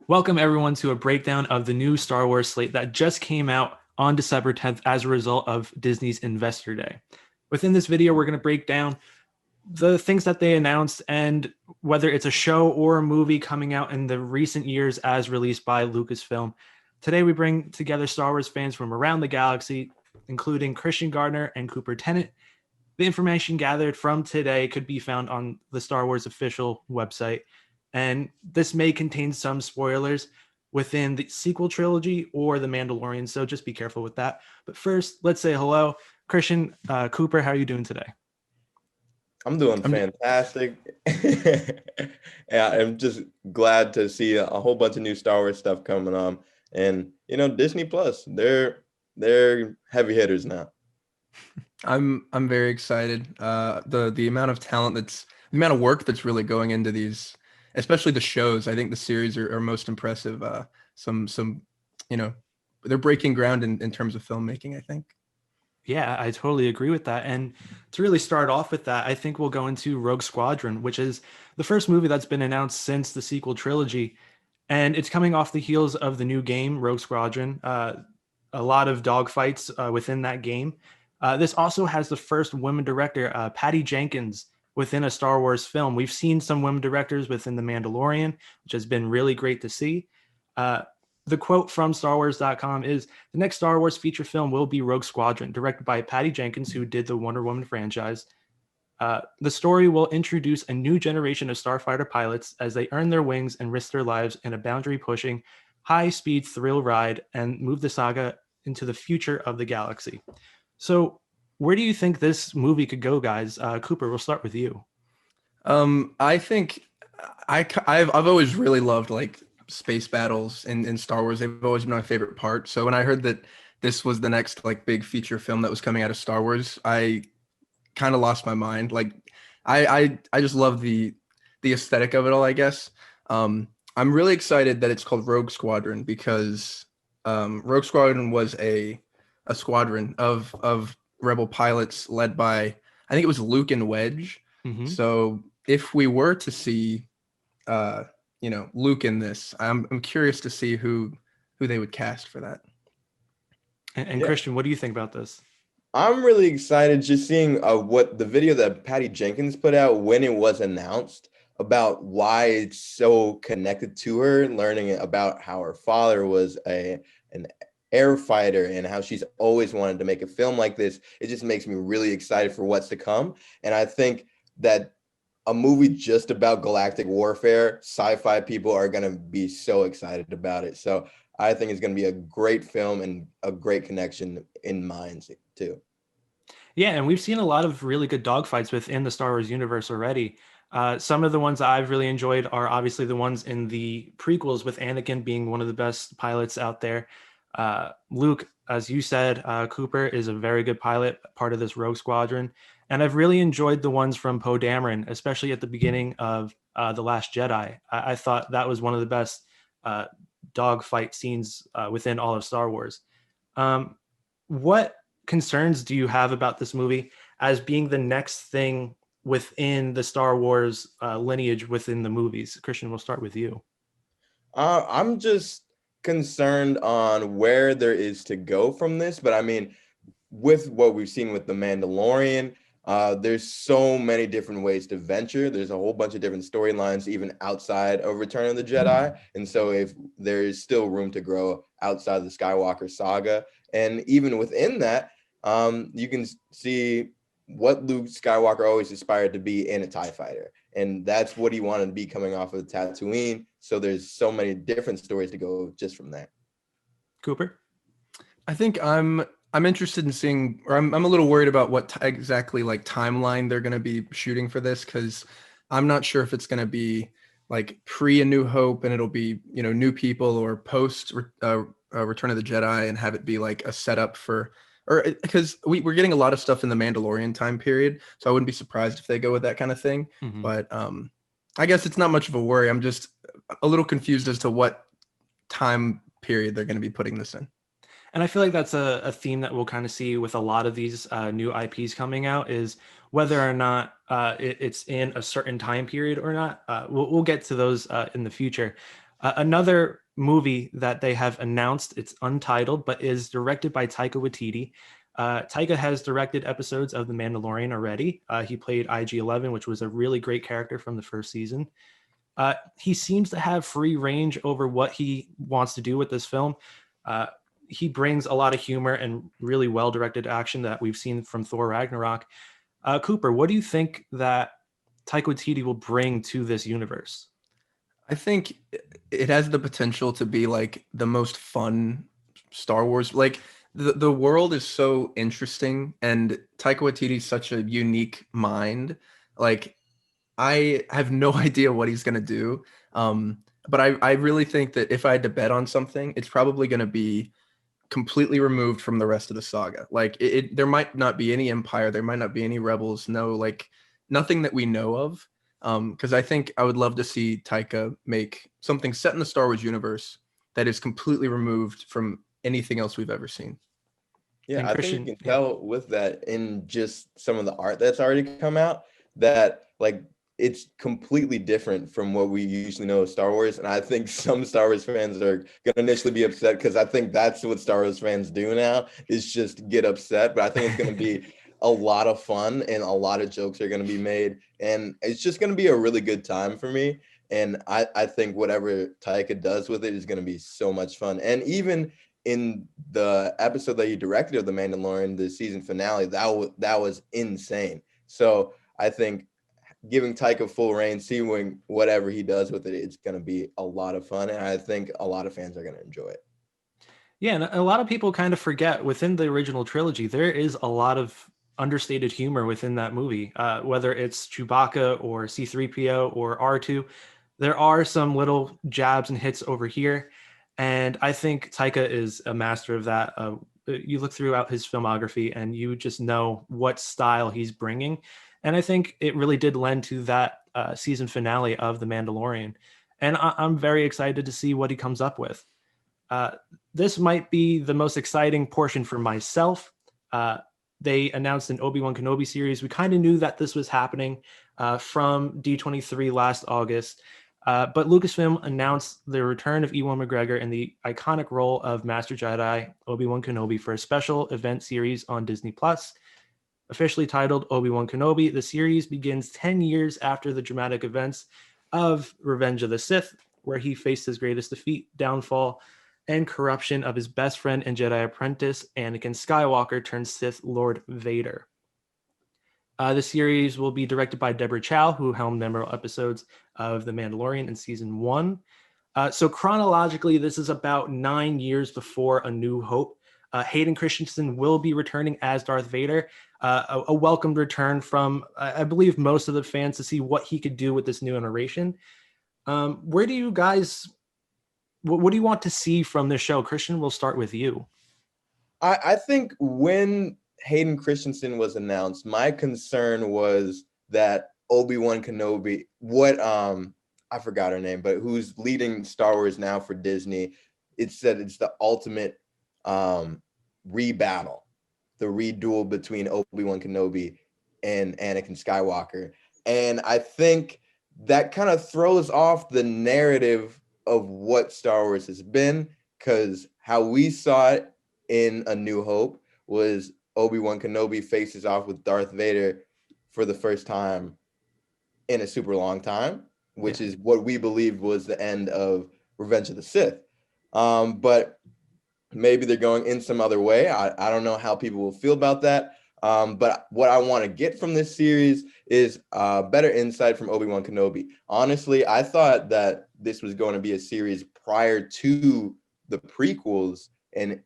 Welcome everyone to a breakdown of the new Star Wars slate that just came out on December 10th as a result of Disney's Investor Day. Within this video, we're going to break down the things that they announced and whether it's a show or a movie coming out in the recent years as released by Lucasfilm. Today, we bring together Star Wars fans from around the galaxy, including Christian Gardner and Cooper Tennant. The information gathered from today could be found on the Star Wars official website, and this may contain some spoilers within the sequel trilogy or The Mandalorian, so just be careful with that. But first, let's say hello. Christian, Cooper, how are you doing today? I'm doing fantastic. Yeah, I'm just glad to see a whole bunch of new Star Wars stuff coming on. And Disney Plus, they're heavy hitters now. I'm very excited. The amount of talent the amount of work that's really going into these, especially the shows. I think the series are most impressive. Some they're breaking ground in terms of filmmaking, I think. Yeah, I totally agree with that. And to really start off with that, I think we'll go into Rogue Squadron, which is the first movie that's been announced since the sequel trilogy. And it's coming off the heels of the new game, Rogue Squadron. A lot of dogfights within that game. This also has the first women director, Patty Jenkins, within a Star Wars film. We've seen some women directors within The Mandalorian, which has been really great to see. The quote from StarWars.com is, "The next Star Wars feature film will be Rogue Squadron, directed by Patty Jenkins, who did the Wonder Woman franchise. The story will introduce a new generation of starfighter pilots as they earn their wings and risk their lives in a boundary-pushing, high-speed thrill ride and move the saga into the future of the galaxy." So where do you think this movie could go, guys? Cooper, we'll start with you. I think I've always really loved like space battles in Star Wars. They've always been my favorite part. So when I heard that this was the next like big feature film that was coming out of Star Wars, I kind of lost my mind. Like I just love the aesthetic of it all, I guess. I'm really excited that it's called Rogue Squadron because Rogue Squadron was a squadron of rebel pilots led by, I think it was Luke and Wedge. Mm-hmm. So if we were to see Luke in this, I'm curious to see who they would cast for that. And Christian, what do you think about this? I'm really excited just seeing what the video that Patty Jenkins put out when it was announced about why it's so connected to her, learning about how her father was an air fighter and how she's always wanted to make a film like this. It just makes me really excited for what's to come. And I think that a movie just about galactic warfare, sci-fi people are going to be so excited about it. So I think it's going to be a great film and a great connection in minds too. Yeah, and we've seen a lot of really good dogfights within the Star Wars universe already. Some of the ones I've really enjoyed are obviously the ones in the prequels, with Anakin being one of the best pilots out there. Luke, as you said, Cooper is a very good pilot, part of this Rogue Squadron. And I've really enjoyed the ones from Poe Dameron, especially at the beginning of The Last Jedi. I thought that was one of the best dogfight scenes within all of Star Wars. What concerns do you have about this movie as being the next thing within the Star Wars lineage within the movies? Christian, we'll start with you. I'm just concerned on where there is to go from this. But I mean, with what we've seen with The Mandalorian, there's so many different ways to venture. There's a whole bunch of different storylines, even outside of Return of the Jedi. And so if there is still room to grow outside the Skywalker saga, and even within that, you can see what Luke Skywalker always aspired to be in a TIE fighter. And that's what he wanted to be coming off of Tatooine. So there's so many different stories to go just from there. Cooper? I think I'm interested in seeing, or I'm a little worried about what exactly like timeline they're going to be shooting for this, because I'm not sure if it's going to be like pre A New Hope and it'll be, new people, or post Return of the Jedi and have it be like a setup for, or because we're getting a lot of stuff in the Mandalorian time period. So I wouldn't be surprised if they go with that kind of thing. Mm-hmm. But I guess it's not much of a worry. I'm just a little confused as to what time period they're going to be putting this in. And I feel like that's a theme that we'll kind of see with a lot of these new IPs coming out, is whether or not it's in a certain time period or not. We'll get to those in the future. Another movie that they have announced, it's untitled, but is directed by Taika Waititi. Taika has directed episodes of The Mandalorian already. He played IG-11, which was a really great character from the first season. He seems to have free range over what he wants to do with this film. He brings a lot of humor and really well-directed action that we've seen from Thor Ragnarok. Cooper, what do you think that Taika Waititi will bring to this universe? I think it has the potential to be like the most fun Star Wars. Like the world is so interesting, and Taika Waititi's such a unique mind. Like I have no idea what he's gonna do. But I really think that if I had to bet on something, it's probably gonna be completely removed from the rest of the saga. Like there might not be any Empire, there might not be any Rebels, no, like nothing that we know of. Because I think I would love to see Taika make something set in the Star Wars universe that is completely removed from anything else we've ever seen. Yeah, And I think you Christian, can yeah. tell with that in just some of the art that's already come out that like it's completely different from what we usually know of Star Wars. And I think some Star Wars fans are going to initially be upset because I think that's what Star Wars fans do now is just get upset. But I think it's going to be a lot of fun and a lot of jokes are going to be made. And it's just going to be a really good time for me. And I think whatever Taika does with it is going to be so much fun. And even in the episode that he directed of The Mandalorian, the season finale, that was insane. So I think giving Taika full reign, seeing whatever he does with it, it's going to be a lot of fun. And I think a lot of fans are going to enjoy it. Yeah, and a lot of people kind of forget within the original trilogy, there is a lot of understated humor within that movie, whether it's Chewbacca or C3PO or R2. There are some little jabs and hits over here. And I think Taika is a master of that. You look throughout his filmography and you just know what style he's bringing. And I think it really did lend to that season finale of The Mandalorian. And I'm very excited to see what he comes up with. Uh, this might be the most exciting portion for myself. They announced an Obi-Wan Kenobi series. We kind of knew that this was happening from D23 last August. But Lucasfilm announced the return of Ewan McGregor in the iconic role of Master Jedi Obi-Wan Kenobi for a special event series on Disney Plus. Officially titled Obi-Wan Kenobi, the series begins 10 years after the dramatic events of Revenge of the Sith, where he faced his greatest defeat, downfall, and corruption of his best friend and Jedi apprentice, Anakin Skywalker turned Sith Lord Vader. The series will be directed by Deborah Chow, who helmed memorable episodes of The Mandalorian in season 1. So chronologically, this is about 9 years before A New Hope. Hayden Christensen will be returning as Darth Vader, a welcomed return from, I believe, most of the fans to see what he could do with this new narration. Where do you guys, what do you want to see from this show? Christian, we'll start with you. I think when Hayden Christensen was announced, my concern was that Obi-Wan Kenobi, I forgot her name, but who's leading Star Wars now for Disney, it said it's the ultimate rebattle, the reduel between Obi-Wan Kenobi and Anakin Skywalker. And I think that kind of throws off the narrative of what Star Wars has been, because how we saw it in A New Hope was Obi-Wan Kenobi faces off with Darth Vader for the first time in a super long time, which is what we believed was the end of Revenge of the Sith. But maybe they're going in some other way. I don't know how people will feel about that. But what I want to get from this series is better insight from Obi-Wan Kenobi. Honestly, I thought that this was going to be a series prior to the prequels and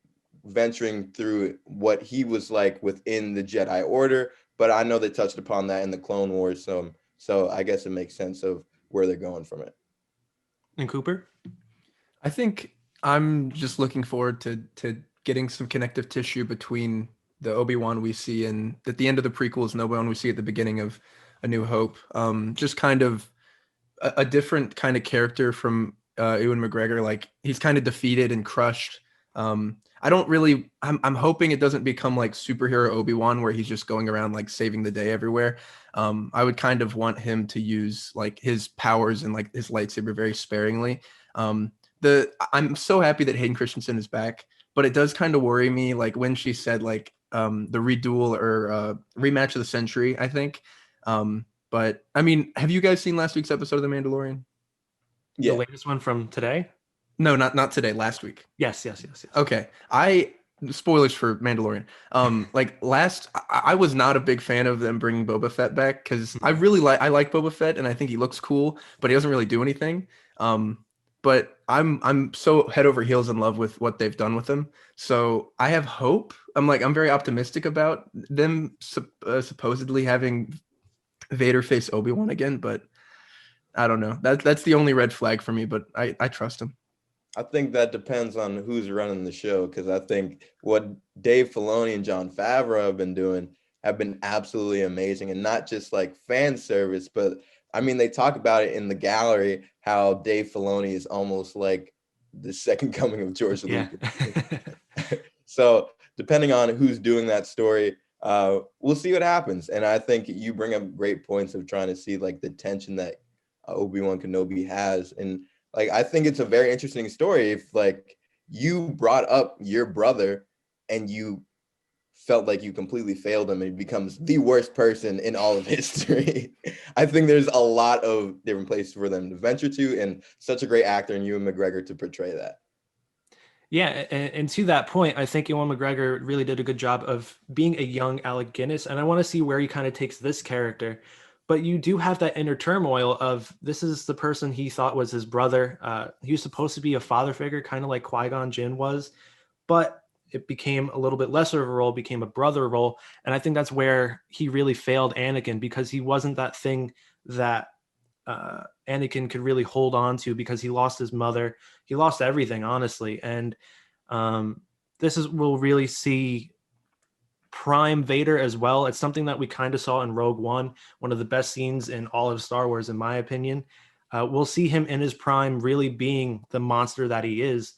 venturing through what he was like within the Jedi Order. But I know they touched upon that in the Clone Wars. So I guess it makes sense of where they're going from it. And Cooper? I think I'm just looking forward to getting some connective tissue between the Obi-Wan we see at the end of the prequels and Obi-Wan we see at the beginning of A New Hope. Just kind of a different kind of character from Ewan McGregor. Like he's kind of defeated and crushed. I'm hoping it doesn't become like superhero Obi-Wan where he's just going around like saving the day everywhere. I would kind of want him to use like his powers and like his lightsaber very sparingly. I'm so happy that Hayden Christensen is back, but it does kind of worry me, like when she said like the reduel or rematch of the century, I think. But I mean, have you guys seen last week's episode of The Mandalorian? The Yeah. latest one from today? No, not today, last week. Yes. Okay. Spoilers for Mandalorian. I was not a big fan of them bringing Boba Fett back because I like Boba Fett and I think he looks cool, but he doesn't really do anything. But I'm so head over heels in love with what they've done with him. So I have hope. I'm very optimistic about them supposedly having Vader face Obi-Wan again, but I don't know. That's the only red flag for me, but I trust him. I think that depends on who's running the show, because I think what Dave Filoni and Jon Favreau have been doing have been absolutely amazing, and not just like fan service, but I mean, they talk about it in the gallery how Dave Filoni is almost like the second coming of George Yeah. Lucas. So depending on who's doing that story, we'll see what happens. And I think you bring up great points of trying to see like the tension that Obi-Wan Kenobi has, and like, I think it's a very interesting story if like you brought up your brother and you felt like you completely failed him and he becomes the worst person in all of history. I think there's a lot of different places for them to venture to, and such a great actor in Ewan McGregor to portray that. Yeah, and to that point, I think Ewan McGregor really did a good job of being a young Alec Guinness, and I want to see where he kind of takes this character. But you do have that inner turmoil of this is the person he thought was his brother. He was supposed to be a father figure, kind of like Qui-Gon Jinn was, but it became a little bit lesser of a role, became a brother role, and I think that's where he really failed Anakin, because he wasn't that thing that Anakin could really hold on to, because he lost his mother, he lost everything, honestly. And we'll really see prime Vader as well. It's something that we kind of saw in Rogue one of the best scenes in all of Star Wars, in my opinion. We'll see him in his prime, really being the monster that he is,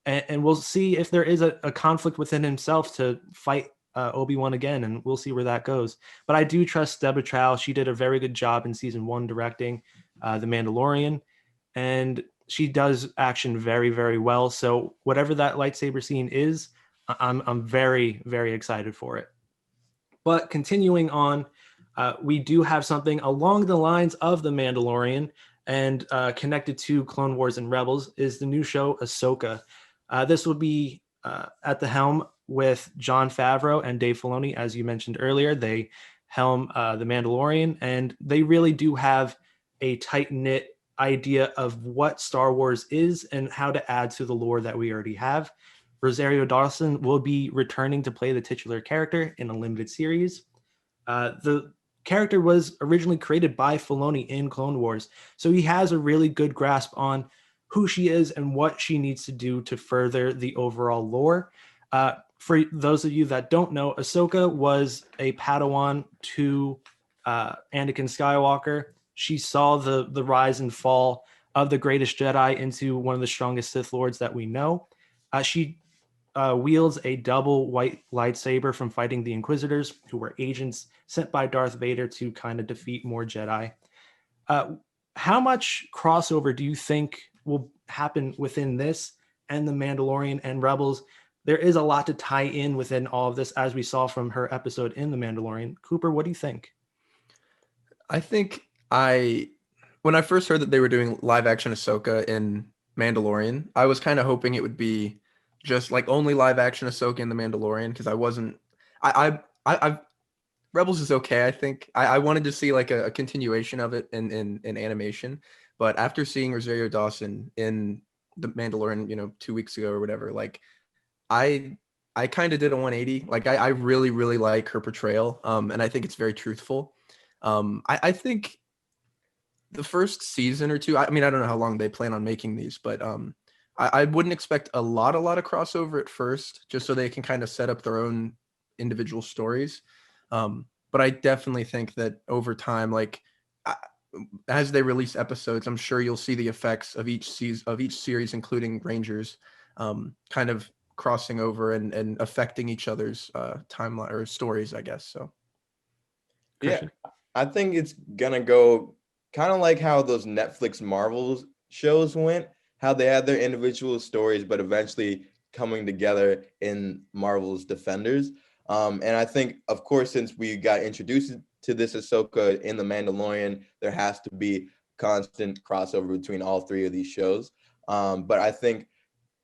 and we'll see if there is a conflict within himself to fight Obi-Wan again, and we'll see where that goes. But I do trust Deborah Chow. She did a very good job in season 1 directing The Mandalorian, and she does action very, very well. So whatever that lightsaber scene is, I'm very, very excited for it. But continuing on, we do have something along the lines of The Mandalorian, and connected to Clone Wars and Rebels is the new show Ahsoka. This will be at the helm with Jon Favreau and Dave Filoni, as you mentioned earlier. They helm The Mandalorian, and they really do have a tight-knit idea of what Star Wars is and how to add to the lore that we already have. Rosario Dawson will be returning to play the titular character in a limited series. The character was originally created by Filoni in Clone Wars, so he has a really good grasp on who she is and what she needs to do to further the overall lore. For those of you that don't know, Ahsoka was a Padawan to Anakin Skywalker. She saw the rise and fall of the greatest Jedi into one of the strongest Sith Lords that we know. She wields a double white lightsaber from fighting the Inquisitors, who were agents sent by Darth Vader to kind of defeat more Jedi. How much crossover do you think will happen within this and The Mandalorian and Rebels? There is a lot to tie in within all of this, as we saw from her episode in The Mandalorian. Cooper, what do you think? I think when I first heard that they were doing live action Ahsoka in Mandalorian, I was kind of hoping it would be just like only live action Ahsoka in The Mandalorian, because I Rebels is okay. I think I wanted to see like a continuation of it in animation, but after seeing Rosario Dawson in The Mandalorian, 2 weeks ago or whatever, like I I kind of did a 180. Like I really really like her portrayal, and I think it's very truthful. I think the first season or two. I mean, I don't know how long they plan on making these, but I wouldn't expect a lot of crossover at first, just so they can kind of set up their own individual stories. But I definitely think that over time, like as they release episodes, I'm sure you'll see the effects of each series, including Rangers, kind of crossing over and affecting each other's timeline or stories, I guess. So, Yeah, Christian? I think it's gonna go kind of like how those Netflix Marvel shows went. how they had their individual stories, but eventually coming together in Marvel's Defenders. And I think, of course, since we got introduced to this Ahsoka in The Mandalorian, there has to be constant crossover between all three of these shows. But I think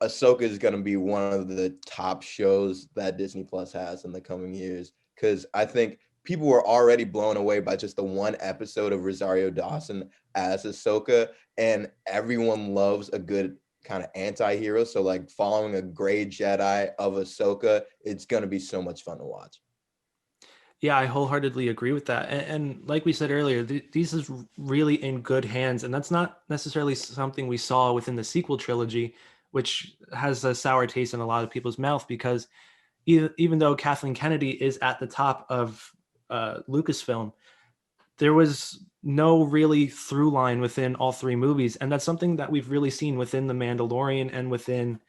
Ahsoka is going to be one of the top shows that Disney Plus has in the coming years, because I think people were already blown away by just the one episode of Rosario Dawson as Ahsoka, and everyone loves a good kind of anti-hero. So like following a gray Jedi of Ahsoka, it's going to be so much fun to watch. Yeah, I wholeheartedly agree with that. And like we said earlier, these is really in good hands. And that's not necessarily something we saw within the sequel trilogy, which has a sour taste in a lot of people's mouth, because even though Kathleen Kennedy is at the top of Lucasfilm, there was no really through line within all three movies. And that's something that we've really seen within The Mandalorian and within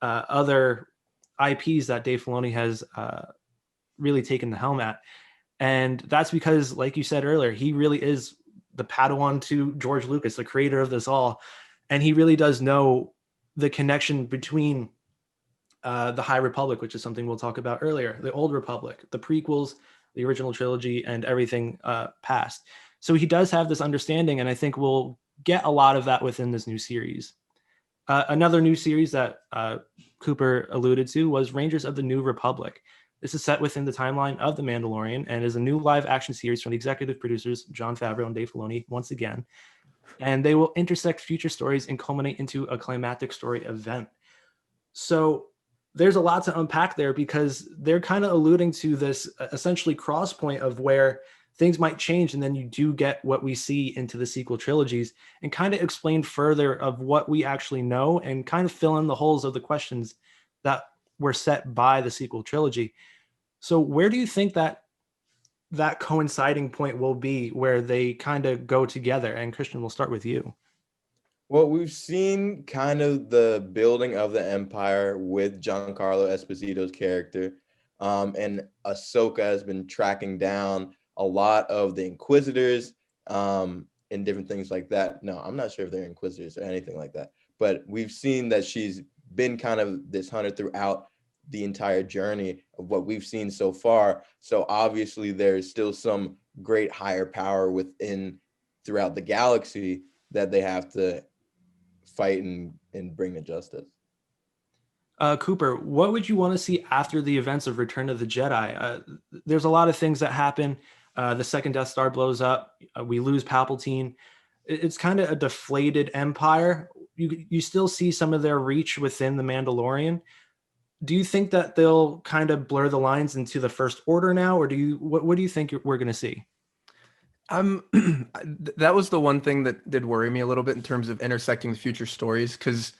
other IPs that Dave Filoni has really taken the helm at. And that's because, like you said earlier, he really is the Padawan to George Lucas, the creator of this all. And he really does know the connection between the High Republic, which is something we'll talk about earlier, the Old Republic, the prequels, the original trilogy, and everything past. So he does have this understanding, and I think we'll get a lot of that within this new series. Another new series that Cooper alluded to was Rangers of the New Republic. This is set within the timeline of The Mandalorian and is a new live action series from the executive producers, Jon Favreau and Dave Filoni, once again. And they will intersect future stories and culminate into a climactic story event. So there's a lot to unpack there, because they're kind of alluding to this essentially cross point of where things might change, and then you do get what we see into the sequel trilogies, and kind of explain further of what we actually know and kind of fill in the holes of the questions that were set by the sequel trilogy. So where do you think that coinciding point will be where they kind of go together? And Christian, we'll start with you. Well, we've seen kind of the building of the empire with Giancarlo Esposito's character, and Ahsoka has been tracking down a lot of the Inquisitors, and different things like that. No, I'm not sure if they're Inquisitors or anything like that, but we've seen that she's been kind of this hunter throughout the entire journey of what we've seen so far. So obviously there's still some great higher power within throughout the galaxy that they have to fight and bring to justice. Cooper, what would you want to see after the events of Return of the Jedi? There's a lot of things that happen. The second Death Star blows up. We lose Palpatine. It's kind of a deflated empire. You still see some of their reach within the Mandalorian. Do you think that they'll kind of blur the lines into the First Order now, or what do you think we're going to see? That was the one thing that did worry me a little bit in terms of intersecting the future stories, because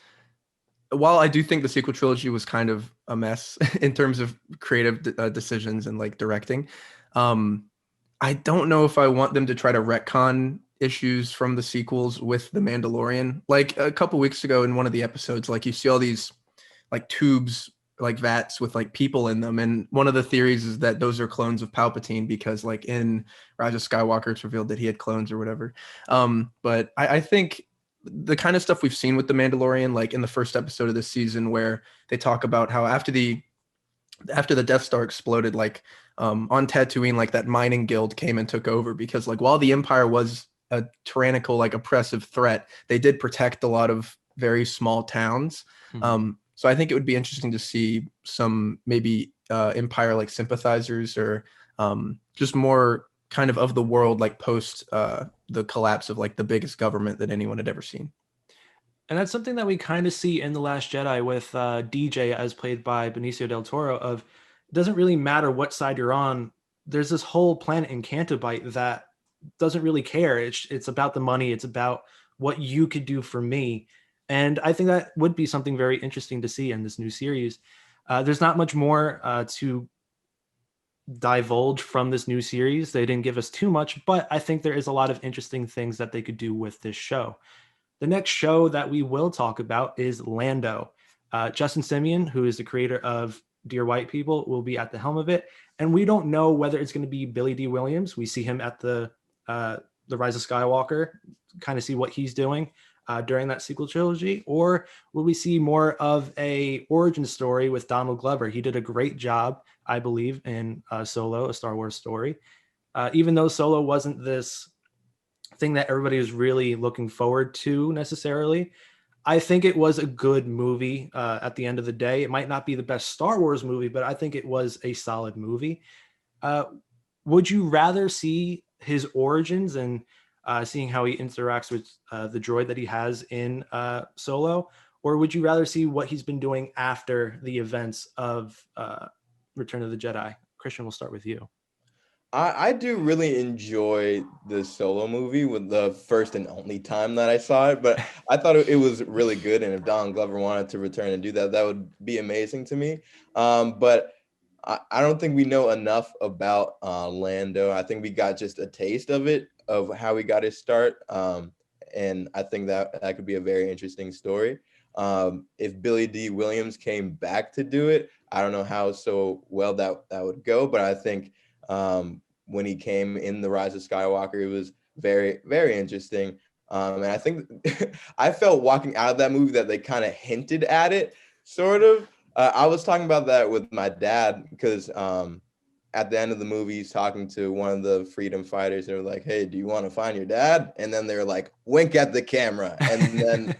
while I do think the sequel trilogy was kind of a mess in terms of creative decisions and like directing, I don't know if I want them to try to retcon issues from the sequels with The Mandalorian. Like a couple weeks ago in one of the episodes, like you see all these like tubes, like vats with like people in them, and one of the theories is that those are clones of Palpatine, because like in Rise of Skywalker it's revealed that he had clones or whatever. But I think the kind of stuff we've seen with The Mandalorian, like in the first episode of this season, where they talk about how after the Death Star exploded, like on Tatooine, like that mining guild came and took over, because like while the Empire was a tyrannical, like oppressive threat, they did protect a lot of very small towns. Mm-hmm. So I think it would be interesting to see some maybe Empire like sympathizers, or just more kind of the world, like post the collapse of like the biggest government that anyone had ever seen. And that's something that we kind of see in The Last Jedi with DJ, as played by Benicio del Toro, of it doesn't really matter what side you're on. There's this whole planet in Cantobite that doesn't really care. It's about the money. It's about what you could do for me. And I think that would be something very interesting to see in this new series. There's not much more to divulge from this new series. They didn't give us too much, but I think there is a lot of interesting things that they could do with this show. The next show that we will talk about is Lando. Justin Simeon, who is the creator of Dear White People, will be at the helm of it. And we don't know whether it's going to be Billy D. Williams. We see him at the Rise of Skywalker, kind of see what he's doing. during that sequel trilogy, or will we see more of a origin story with Donald Glover? He did a great job, I believe, in Solo, a Star Wars story. Even though Solo wasn't this thing that everybody was really looking forward to necessarily, I think it was a good movie at the end of the day. It might not be the best Star Wars movie, but I think it was a solid movie. Uh, would you rather see his origins and seeing how he interacts with the droid that he has in Solo, or would you rather see what he's been doing after the events of Return of the Jedi? Christian, we'll start with you. I do really enjoy the Solo movie with the first and only time that I saw it, but I thought it was really good. And if Donald Glover wanted to return and do that, that would be amazing to me. But I don't think we know enough about Lando. I think we got just a taste of it, of how he got his start. And I think that could be a very interesting story. If Billy D. Williams came back to do it, I don't know how so well that would go, but I think when he came in The Rise of Skywalker, it was very, very interesting. And I think I felt walking out of that movie that they kind of hinted at it, sort of. I was talking about that with my dad because at the end of the movie, he's talking to one of the freedom fighters. They were like, "Hey, do you want to find your dad?" And then they were like, "Wink at the camera." And then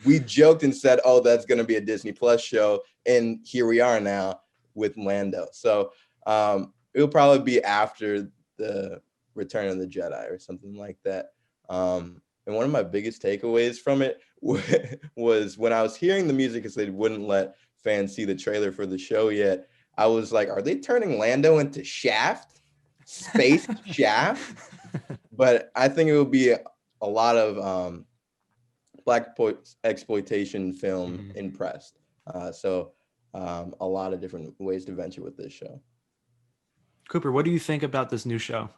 we joked and said, "Oh, that's going to be a Disney Plus show." And here we are now with Lando. So it'll probably be after the Return of the Jedi or something like that. And one of my biggest takeaways from it was when I was hearing the music, because they wouldn't let fans see the trailer for the show yet. I was like, are they turning Lando into Shaft? Space Shaft? But I think it will be a lot of black exploitation film impressed. So a lot of different ways to venture with this show. Cooper, what do you think about this new show?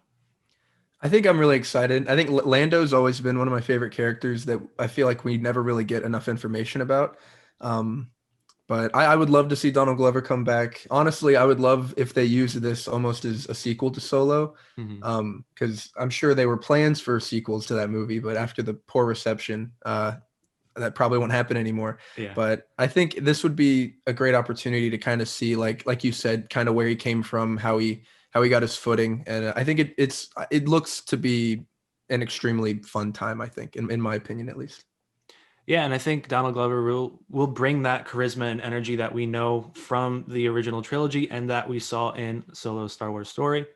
I think I'm really excited. I think Lando's always been one of my favorite characters that I feel like we never really get enough information about. But I would love to see Donald Glover come back. Honestly, I would love if they used this almost as a sequel to Solo, because I'm sure there were plans for sequels to that movie, but after the poor reception, that probably won't happen anymore. Yeah. But I think this would be a great opportunity to kind of see, like you said, kind of where he came from, how he got his footing, and I think it looks to be an extremely fun time. I think, in my opinion, at least. Yeah, and I think Donald Glover will bring that charisma and energy that we know from the original trilogy and that we saw in Solo Star Wars Story.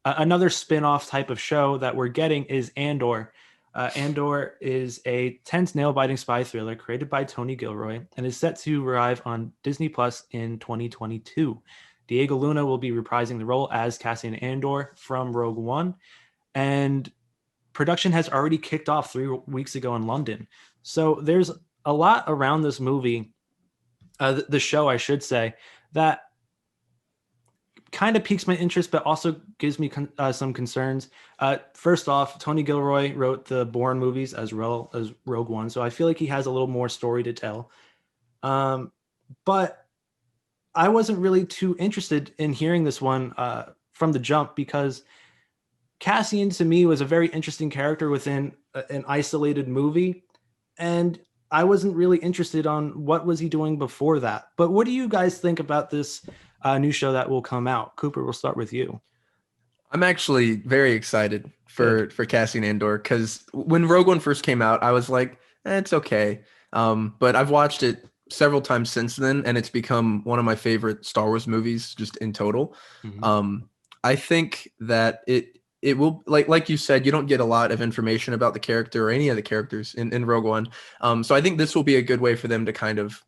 Another spin-off type of show that we're getting is Andor. Andor is a tense, nail-biting spy thriller created by Tony Gilroy and is set to arrive on Disney Plus in 2022. Diego Luna will be reprising the role as Cassian Andor from Rogue One, and production has already kicked off 3 weeks ago in London. So there's a lot around this movie, the show, I should say, that kind of piques my interest, but also gives me some concerns. First off, Tony Gilroy wrote the Bourne movies as well as Rogue One, so I feel like he has a little more story to tell. But I wasn't really too interested in hearing this one from the jump because Cassian to me was a very interesting character within an isolated movie, and I wasn't really interested on what was he doing before that. But what do you guys think about this new show that will come out? Cooper, we'll start with you. I'm actually very excited for Cassian Andor because when Rogue One first came out, I was like, it's okay. But I've watched it several times since then, and it's become one of my favorite Star Wars movies just in total. I think that it will, like you said, you don't get a lot of information about the character or any of the characters in Rogue One. So I think this will be a good way for them to kind of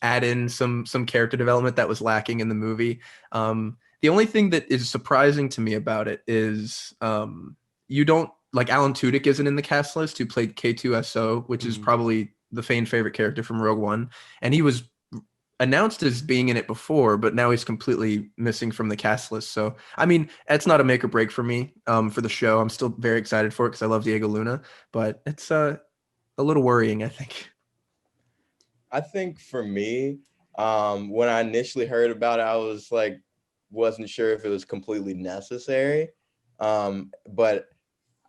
add in some character development that was lacking in the movie. The only thing that is surprising to me about it is you don't, like, Alan Tudyk isn't in the cast list, who played K2SO, which is probably the fan favorite character from Rogue One. And he was announced as being in it before, but now he's completely missing from the cast list. So, I mean, it's not a make or break for me for the show. I'm still very excited for it because I love Diego Luna, but it's a little worrying, I think. I think for me, when I initially heard about it, I was like, wasn't sure if it was completely necessary. But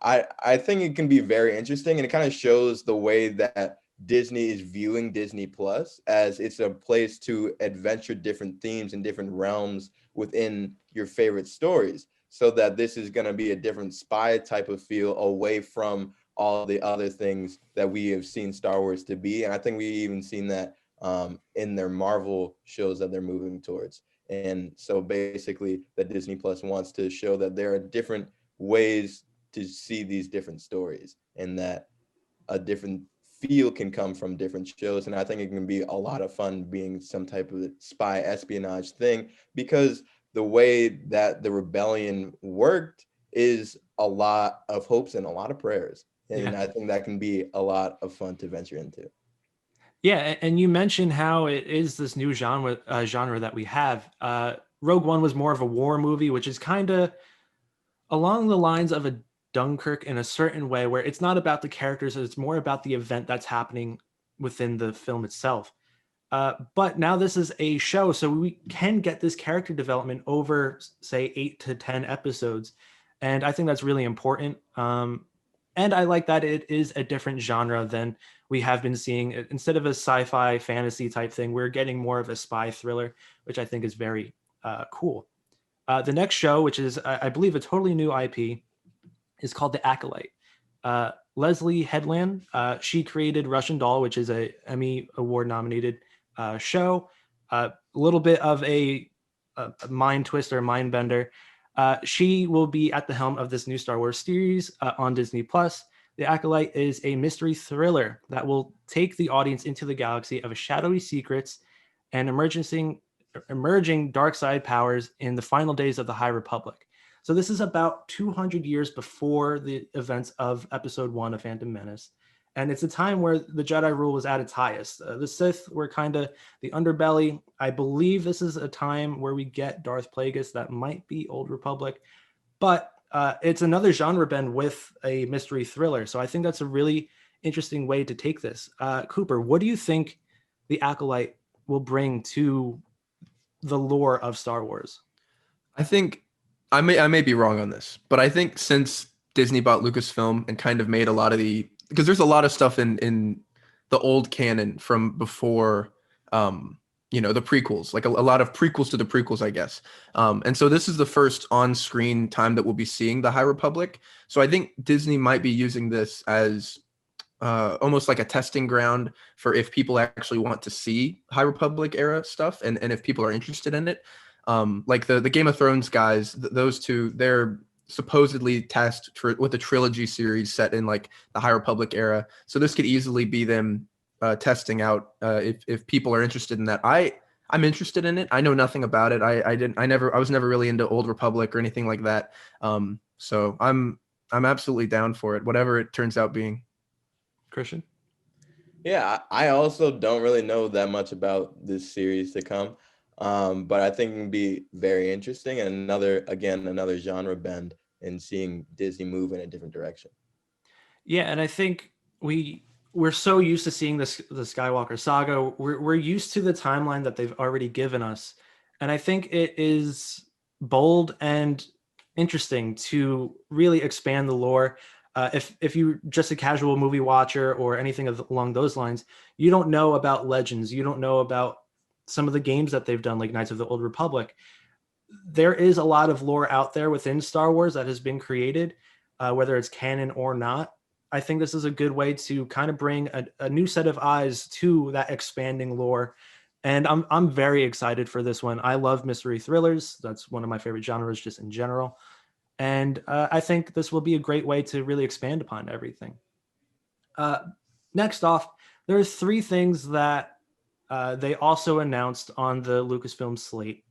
I think it can be very interesting, and it kind of shows the way that Disney is viewing Disney Plus as it's a place to adventure different themes and different realms within your favorite stories. So that this is going to be a different spy type of feel away from all the other things that we have seen Star Wars to be. And I think we even seen that in their Marvel shows that they're moving towards. And so basically, that Disney Plus wants to show that there are different ways to see these different stories, and that a different feel can come from different shows. And I think it can be a lot of fun being some type of spy espionage thing, because the way that the rebellion worked is a lot of hopes and a lot of prayers. And Yeah. I think that can be a lot of fun to venture into. Yeah, and you mentioned how it is this new genre that we have. Rogue One was more of a war movie, which is kind of along the lines of a Dunkirk in a certain way, where it's not about the characters, it's more about the event that's happening within the film itself. But now this is a show, so we can get this character development over, say, 8 to 10 episodes, and I think that's really important. And I like that it is a different genre than we have been seeing. Instead of a sci-fi fantasy type thing, we're getting more of a spy thriller, which I think is very cool. The next show, which is I believe a totally new IP, is called The Acolyte. Leslie Headland, she created Russian Doll, which is a Emmy Award nominated show. A little bit of a mind twister, mind bender. She will be at the helm of this new Star Wars series on Disney Plus. The Acolyte is a mystery thriller that will take the audience into the galaxy of shadowy secrets and emerging dark side powers in the final days of the High Republic. So this is about 200 years before the events of Episode 1 of Phantom Menace. And it's a time where the Jedi rule was at its highest. The Sith were kind of the underbelly. I believe this is a time where we get Darth Plagueis. That might be Old Republic. But it's another genre bend with a mystery thriller. So I think that's a really interesting way to take this. Cooper, what do you think the Acolyte will bring to the lore of Star Wars? I think I may be wrong on this, but I think since Disney bought Lucasfilm and kind of made a lot of because there's a lot of stuff in the old canon from before the prequels, like a lot of prequels to the prequels, I guess. And so this is the first on-screen time that we'll be seeing the High Republic. So I think Disney might be using this as almost like a testing ground for if people actually want to see High Republic era stuff, and if people are interested in it. Like the Game of Thrones guys, those two, they're supposedly tasked with a trilogy series set in like the High Republic era. So this could easily be them testing out if people are interested in that. I'm interested in it. I know nothing about it. I was never really into Old Republic or anything like that. So I'm absolutely down for it, whatever it turns out being. Christian? Yeah, I also don't really know that much about this series to come, but I think it can be very interesting, and another genre bend in seeing Disney move in a different direction. Yeah, and I think we're so used to seeing the Skywalker saga. We're used to the timeline that they've already given us, and I think it is bold and interesting to really expand the lore. If you're just a casual movie watcher or anything along those lines, you don't know about Legends. You don't know about some of the games that they've done, like Knights of the Old Republic. There is a lot of lore out there within Star Wars that has been created, whether it's canon or not. I think this is a good way to kind of bring a new set of eyes to that expanding lore. And I'm very excited for this one. I love mystery thrillers. That's one of my favorite genres just in general. And I think this will be a great way to really expand upon everything. Next off, there's 3 things that they also announced on the Lucasfilm slate.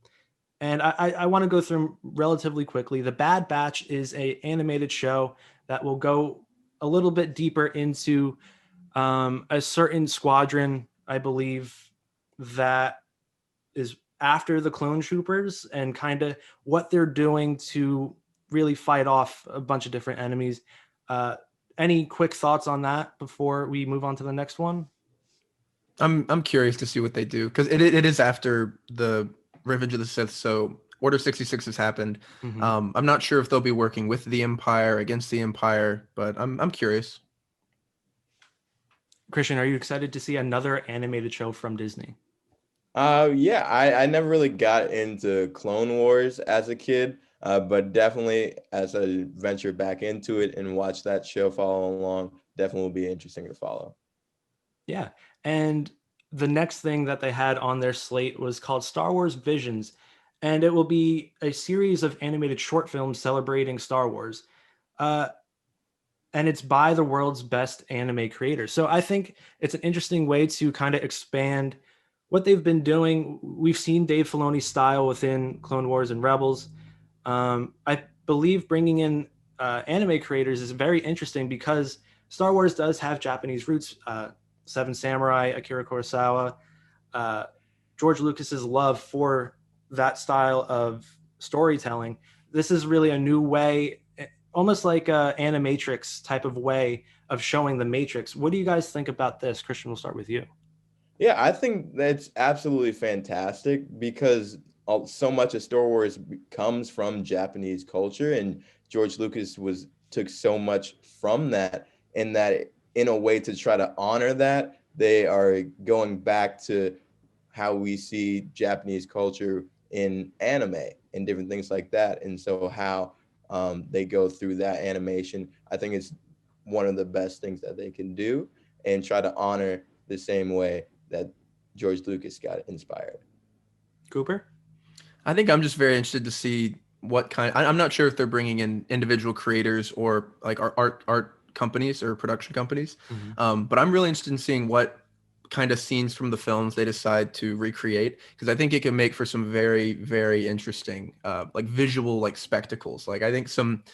And I want to go through them relatively quickly. The Bad Batch is a animated show that will go a little bit deeper into a certain squadron, I believe, that is after the clone troopers and kind of what they're doing to really fight off a bunch of different enemies. Any quick thoughts on that before we move on to the next one? I'm curious to see what they do, because it is after the Revenge of the Sith, so Order 66 has happened. Mhm. I'm not sure if they'll be working with the Empire, against the Empire, but I'm curious. Christian, are you excited to see another animated show from Disney? Yeah, I never really got into Clone Wars as a kid, but definitely as I venture back into it and watch that show follow along, definitely will be interesting to follow. Yeah. And the next thing that they had on their slate was called Star Wars Visions, and it will be a series of animated short films celebrating Star Wars. Uh, and it's by the world's best anime creators. So I think it's an interesting way to kind of expand what they've been doing. We've seen Dave Filoni's style within Clone Wars and Rebels. I believe bringing in anime creators is very interesting because Star Wars does have Japanese roots. Seven Samurai, Akira Kurosawa, uh, George Lucas's love for that style of storytelling. This is really a new way, almost like a animatrix type of way of showing the Matrix. What do you guys think about this? Christian, we'll start with you. Yeah, I think that's absolutely fantastic because so much of Star Wars comes from Japanese culture, and George Lucas was took so much from that, and that in a way to try to honor that, they are going back to how we see Japanese culture in anime and different things like that, and so how they go through that animation. I think it's one of the best things that they can do, and try to honor the same way that George Lucas got inspired. Cooper? I think I'm just very interested to see what kind. I'm not sure if they're bringing in individual creators or like art companies or production companies, Mhm. but I'm really interested in seeing what kind of scenes from the films they decide to recreate, because I think it can make for some very interesting like visual like spectacles. Like I think some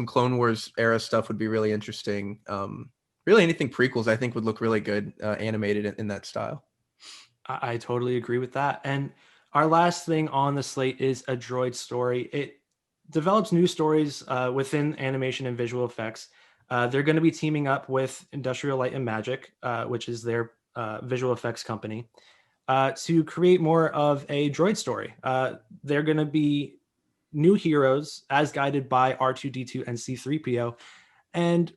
Clone Wars era stuff would be really interesting. Really anything prequels I think would look really good animated in that style. I totally agree with that. And our last thing on the slate is a droid story. It develops new stories within animation and visual effects. They're going to be teaming up with Industrial Light and Magic, which is their visual effects company, to create more of a droid story. They're going to be new heroes as guided by R2D2 and C3PO. And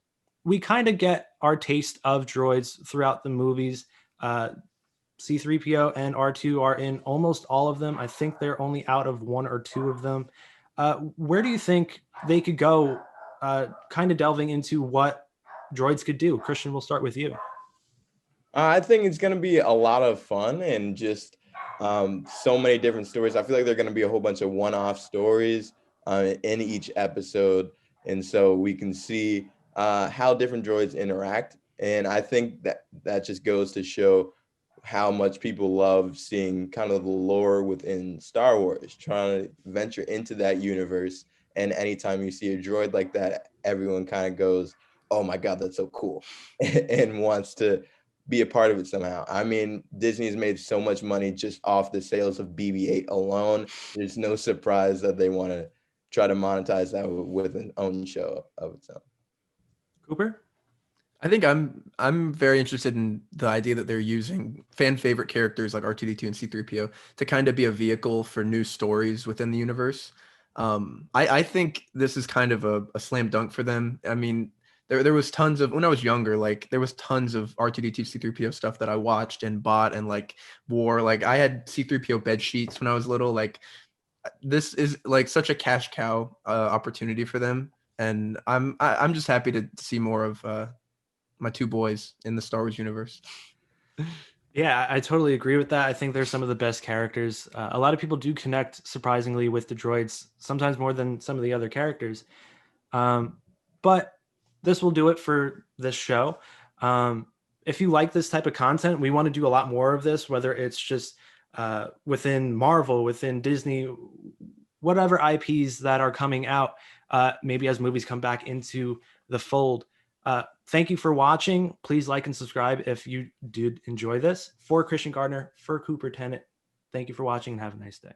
we kind of get our taste of droids throughout the movies. Uh, C3PO and R2 are in almost all of them. I think they're only out of one or two of them. Where do you think they could go, kind of delving into what droids could do? Christian, we'll start with you. I think it's going to be a lot of fun and just so many different stories. I feel like there are going to be a whole bunch of one-off stories in each episode, and so we can see how different droids interact. And I think that that just goes to show how much people love seeing kind of the lore within Star Wars, trying to venture into that universe. And anytime you see a droid like that, everyone kind of goes, "Oh my God, that's so cool," and wants to be a part of it somehow. I mean, Disney's made so much money just off the sales of BB-8 alone. There's no surprise that they want to try to monetize that with an own show of its own. Cooper? I think I'm very interested in the idea that they're using fan favorite characters like R2D2 and C3PO to kind of be a vehicle for new stories within the universe. I think this is kind of a slam dunk for them. I mean, there was tons of when I was younger, like there was tons of R2D2 C3PO stuff that I watched and bought and like wore. Like I had C3PO bed sheets when I was little. Like this is like such a cash cow opportunity for them, and I'm just happy to see more of my two boys in the Star Wars universe. Yeah, I totally agree with that. I think they're some of the best characters. A lot of people do connect surprisingly with the droids, sometimes more than some of the other characters. But this will do it for this show. If you like this type of content, we want to do a lot more of this, whether it's just within Marvel, within Disney, whatever IPs that are coming out, maybe as movies come back into the fold. Thank you for watching. Please like and subscribe if you did enjoy this. For Christian Gardner, for Cooper Tennant, thank you for watching and have a nice day.